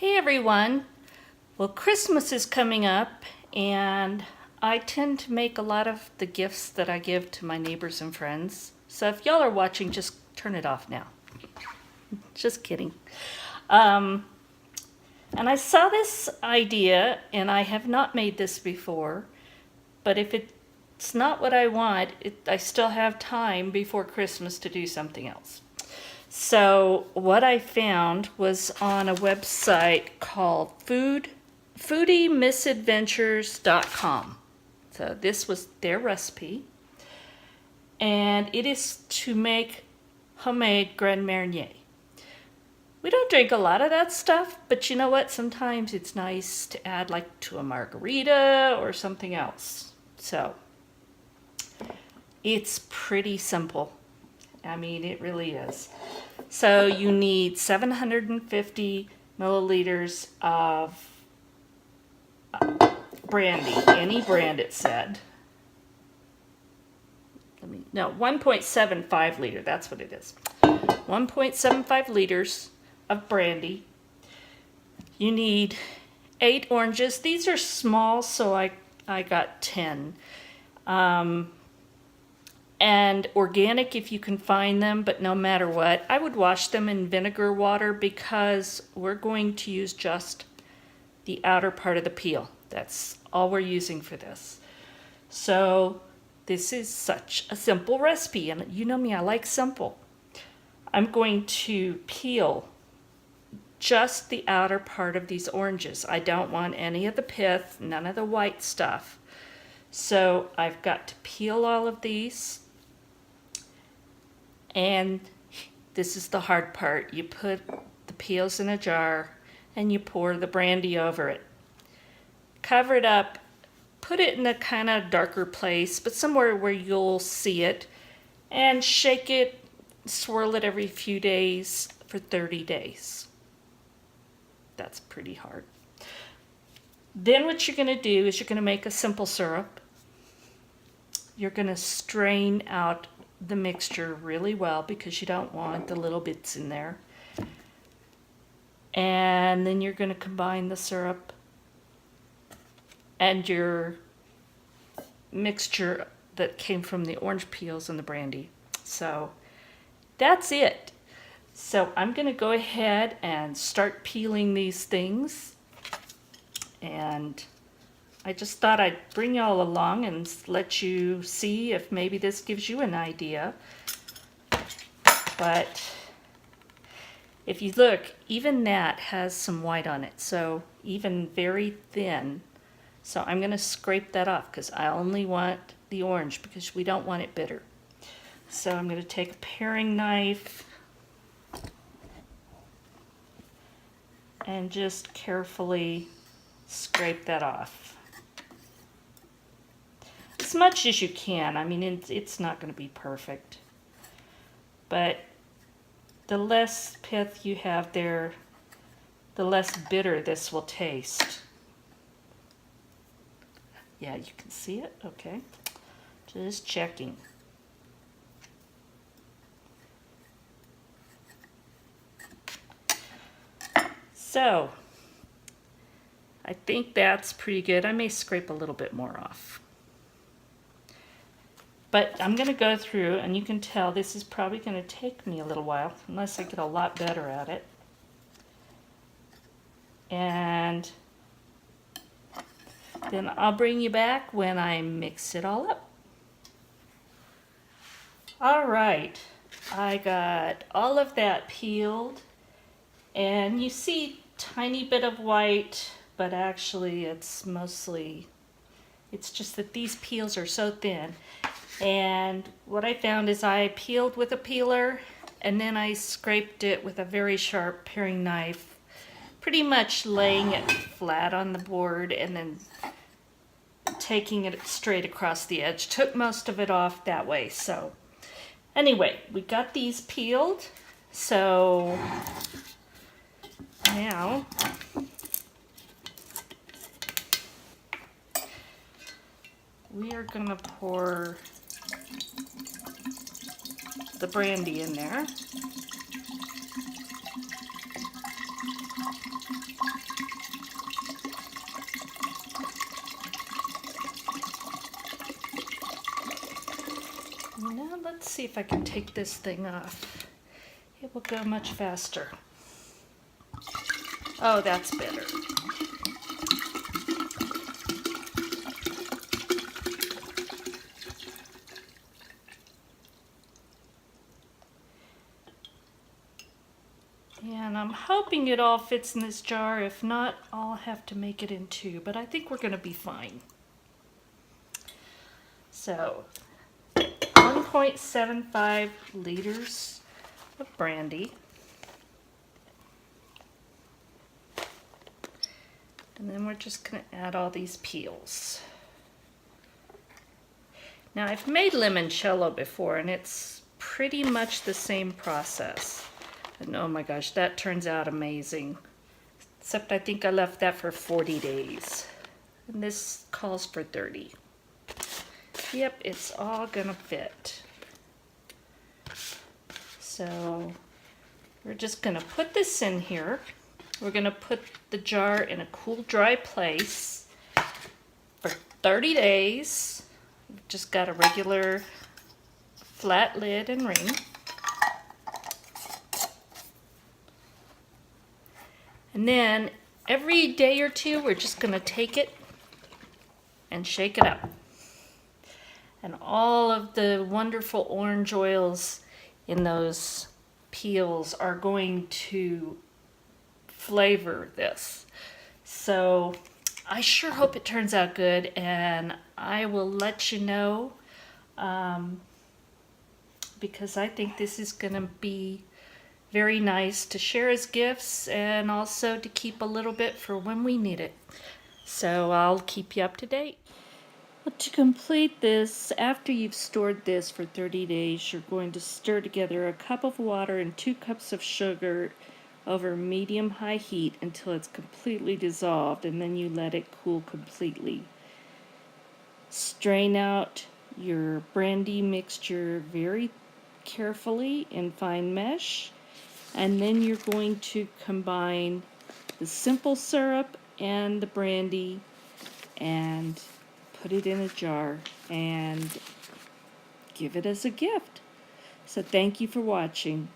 Hey everyone! Well, Christmas is coming up and I tend to make a lot of the gifts that I give to my neighbors and friends. So if y'all are watching, just turn it off now. Just kidding. And I saw this idea, and I have not made this before, but if it's not what I want, I still have time before Christmas to do something else. So what I found was on a website called foodiemisadventures.com. So this was their recipe, and it is to make homemade Grand Marnier. We don't drink a lot of that stuff, but you know what? Sometimes it's nice to add like to a margarita or something else. So it's pretty simple. I mean, it really is. So you need 750 milliliters of brandy, any brand it said. 1.75 liter, that's what it is. 1.75 liters of brandy. You need 8 oranges. These are small, so I got 10. And organic if you can find them, but no matter what, I would wash them in vinegar water because we're going to use just the outer part of the peel. That's all we're using for this. So this is such a simple recipe, and you know me, I like simple. I'm going to peel just the outer part of these oranges. I don't want any of the pith, none of the white stuff. So I've got to peel all of these. And this is the hard part. You put the peels in a jar and you pour the brandy over it. Cover it up, put it in a kind of darker place, but somewhere where you'll see it, and shake it, swirl it every few days for 30 days. That's pretty hard. Then what you're going to do is you're going to make a simple syrup. You're going to strain out the mixture really well because you don't want the little bits in there. And then you're going to combine the syrup and your mixture that came from the orange peels and the brandy. So that's it. So I'm going to go ahead and start peeling these things. And I just thought I'd bring y'all along and let you see if maybe this gives you an idea. But if you look, even that has some white on it, so even very thin. So I'm going to scrape that off because I only want the orange because we don't want it bitter. So I'm going to take a paring knife and just carefully scrape that off. As much as you can. I mean, it's not going to be perfect. But the less pith you have there, the less bitter this will taste. Yeah, you can see it? Okay. Just checking. So, I think that's pretty good. I may scrape a little bit more off. But I'm going to go through, and you can tell this is probably going to take me a little while, unless I get a lot better at it. And then I'll bring you back when I mix it all up. All right, I got all of that peeled, and you see tiny bit of white, but actually it's just that these peels are so thin. And what I found is I peeled with a peeler and then I scraped it with a very sharp paring knife, pretty much laying it flat on the board and then taking it straight across the edge. Took most of it off that way. So anyway, we got these peeled. So now we are going to pour the brandy in there. Now let's see if I can take this thing off. It will go much faster. Oh, that's better. And I'm hoping it all fits in this jar. If not, I'll have to make it in two, but I think we're going to be fine. So, 1.75 liters of brandy. And then we're just going to add all these peels. Now, I've made limoncello before, and it's pretty much the same process. And oh my gosh, that turns out amazing. Except I think I left that for 40 days. And this calls for 30. Yep, it's all gonna fit. So we're just gonna put this in here. We're gonna put the jar in a cool, dry place for 30 days. We've just got a regular flat lid and ring. And then every day or two, we're just going to take it and shake it up. And all of the wonderful orange oils in those peels are going to flavor this. So I sure hope it turns out good, and I will let you know because I think this is going to be very nice to share as gifts and also to keep a little bit for when we need it. So I'll keep you up to date. Well, to complete this, after you've stored this for 30 days, you're going to stir together a cup of water and 2 cups of sugar over medium-high heat until it's completely dissolved, and then you let it cool completely. Strain out your brandy mixture very carefully in fine mesh. And then you're going to combine the simple syrup and the brandy and put it in a jar and give it as a gift. So thank you for watching.